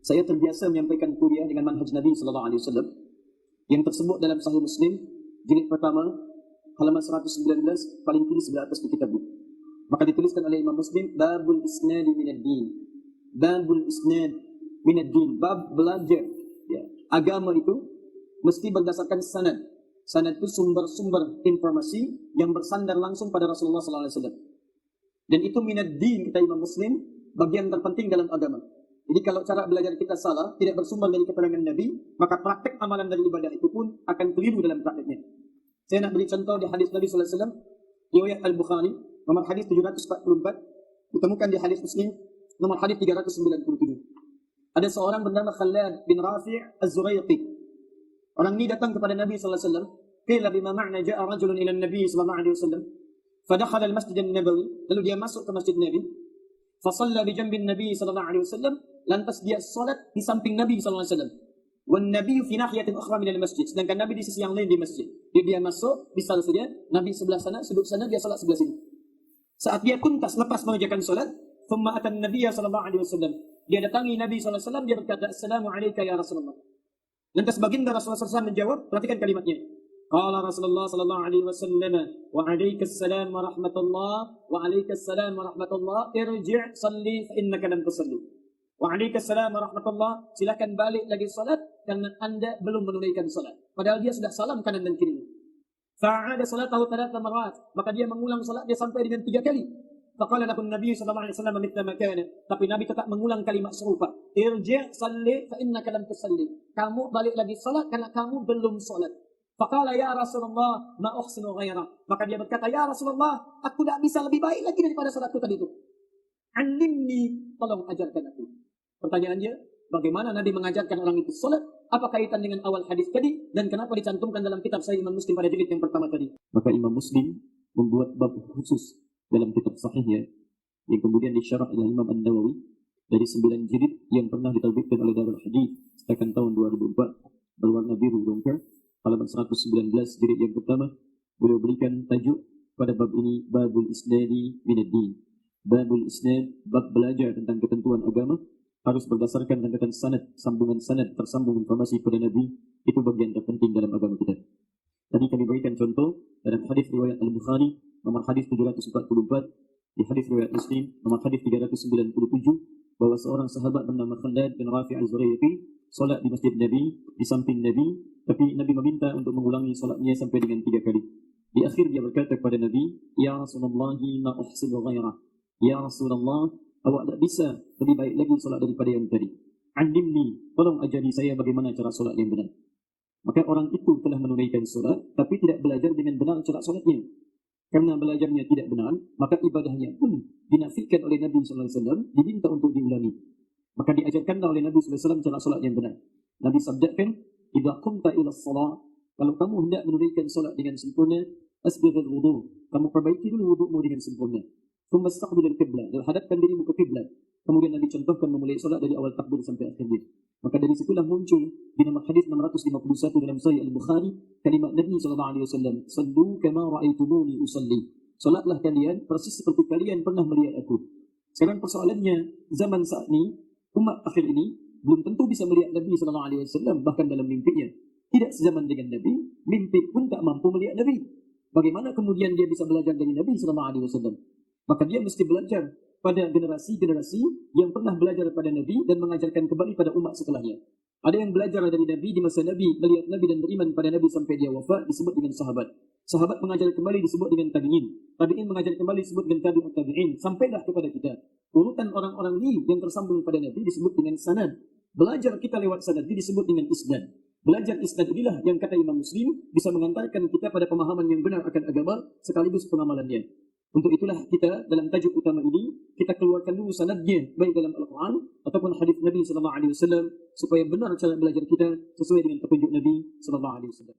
Saya terbiasa menyampaikan kuliah dengan manhaj Nabi sallallahu alaihi wasallam yang tersebut dalam Sahih Muslim jilid pertama halaman 119 paling kiri sebelah atas di kitab ini. Maka dituliskan oleh Imam Muslim babul isnad minad din. Babul isnad minad din, bab belajar ya, agama itu mesti berdasarkan sanad. Sanad itu sumber-sumber informasi yang bersandar langsung pada Rasulullah sallallahu alaihi wasallam. Dan itu minad din kata Imam Muslim, bagian terpenting dalam agama. Jadi kalau cara belajar kita salah, tidak bersumber dari keterangan Nabi, maka praktek amalan dari ibadah itu pun akan keliru dalam prakteknya. Saya nak beri contoh di hadis Nabi sallallahu alaihi wasallam, riwayat Al-Bukhari, nomor hadis 744, ditemukan di hadis Muslim, nomor hadis 397. Ada seorang bernama Khalad bin Rafi' Az-Zuraiqi. Orang ini datang kepada Nabi sallallahu alaihi wasallam, qila bima ma'na ja'a rajulun ila Nabi sallallahu alaihi wasallam, fadakhala al-Masjid an-Nabawi, lalu dia masuk ke Masjid Nabi. Fasalla bi janbin Nabi sallallahu alaihi wasallam, lantas dia salat di samping Nabi sallallahu alaihi wasallam. Wan Nabi fi nahiyatin ukhra min al-masjid, sedangkan Nabi di sisi yang lain di masjid. Dia masuk di salah saja, Nabi sebelah sana, sudut sana, dia salat sebelah sini. Saat dia tuntas lepas mengerjakan salat, thumma atan Nabi sallallahu alaihi wasallam. Dia datangi Nabi sallallahu alaihi wasallam, dia berkata, "Assalamu alayka ya Rasulullah." Lantas baginda Rasulullah SAW menjawab, perhatikan kalimatnya. Qala Rasulullah sallallahu alaihi wasallam, wa alaikassalam wa rahmatullah, wa alaikassalam wa rahmatullah, irji' salli fa innaka lam tusalli. Wa alaikassalam wa rahmatullah, silakan balik lagi salat karena Anda belum menunaikan salat. Padahal dia sudah salam kanan dan kiri. Fa'ada salatahu 3 marat, maka dia mengulang salat dia sampai dengan 3 kali. Faqala lahu Nabi sallallahu alaihi wasallam mithla ma kana, tapi Nabi tetap mengulang kalimat serupa. Irji' salli fa innaka lam tusalli. Kamu balik lagi salat karena kamu belum salat. Faqala ya Rasulullah ma uhsinu ghaira. Maka dia berkata, ya Rasulullah, aku tak bisa lebih baik lagi daripada salatku tadi itu. Alimni, tolong ajarkan aku. Pertanyaannya, bagaimana Nabi mengajarkan orang itu salat? Apa kaitan dengan awal hadis tadi dan kenapa dicantumkan dalam kitab Sahih Imam Muslim pada jilid yang pertama tadi? Maka Imam Muslim membuat bab khusus dalam kitab sahihnya yang kemudian disyarah oleh Imam An-Nawawi dari 9 jilid yang pernah diterbitkan oleh Darul Hadis sejak tahun 2004 berwarna biru dongker, halaman 119 jilid yang pertama. Beliau berikan tajuk pada bab ini babul isnadi minad din. Babul isnad, bab belajar tentang ketentuan agama harus berdasarkan tentang sanad, sambungan sanad, tersambung informasi pada Nabi, itu bagian terpenting dalam agama kita. Tadi kami berikan contoh dalam hadis riwayat Al-Bukhari nomor hadis 744, di hadis riwayat Muslim nomor hadis 397, bahwa seorang sahabat bernama Khalad bin Rafi' Az-Zuraiqi salat di masjid Nabi, di samping Nabi, tapi Nabi meminta untuk mengulangi salatnya sampai dengan 3 kali. Di akhir dia berkata kepada Nabi, ya Rasulullah ma uhsinu ghairah. Ya Rasulullah, awak tak bisa lebih baik lagi salat daripada yang tadi. Alimni, tolong ajari saya bagaimana cara salat yang benar. Maka orang itu telah menunaikan salat tapi tidak belajar dengan benar cara salatnya. Karena belajarnya tidak benar, maka ibadahnya pun dinafikan oleh Nabi sallallahu alaihi wasallam, diminta untuk diulangi. Maka diajarkanlah oleh Nabi sallallahu alaihi wasallam cara salat yang benar. Nabi sabdakan, "Idza qumta ila shalah", kalau kamu hendak menunaikan salat dengan sempurna, asbighul wudu, kamu perbaiki dulu wudumu dengan sempurna. Tsumma istaqbilil qiblah, dan hadapkan dirimu ke kiblat. Kemudian Nabi contohkan memulai salat dari awal takbir sampai akhirnya. Maka dari situlah muncul di nomor hadis 651 dalam Sahih Al-Bukhari kalimat Nabi sallallahu alaihi wasallam, "Sallu kama ra'aitumuni usalli." Salatlah kalian persis seperti kalian pernah melihat aku. Sekarang persoalannya, zaman saat ini, umat akhir ini belum tentu bisa melihat Nabi sallallahu alaihi wasallam bahkan dalam mimpinya. Tidak sezaman dengan Nabi, mimpi pun tak mampu melihat Nabi. Bagaimana kemudian dia bisa belajar dari Nabi sallallahu alaihi wasallam? Maka dia mesti belajar pada generasi-generasi yang pernah belajar pada Nabi dan mengajarkan kembali pada umat setelahnya. Ada yang belajar dari Nabi di masa Nabi, melihat Nabi dan beriman pada Nabi sampai dia wafat, disebut dengan sahabat. Sahabat mengajar kembali disebut dengan tabi'in. Tabi'in mengajar kembali disebut dengan tabi'ut tabi'in. Sampailah kepada kita. Urutan orang-orang ini yang tersambung pada Nabi disebut dengan sanad. Belajar kita lewat sanad ini disebut dengan isnad. Belajar isnad inilah yang kata Imam Muslim bisa mengantarkan kita pada pemahaman yang benar akan agama sekaligus pengamalannya. Untuk itulah kita dalam tajuk utama ini kita keluarkan dulu sanadnya baik dalam Al-Quran ataupun hadis Nabi sallallahu alaihi wasallam supaya benar cara belajar kita sesuai dengan petunjuk Nabi sallallahu alaihi wasallam.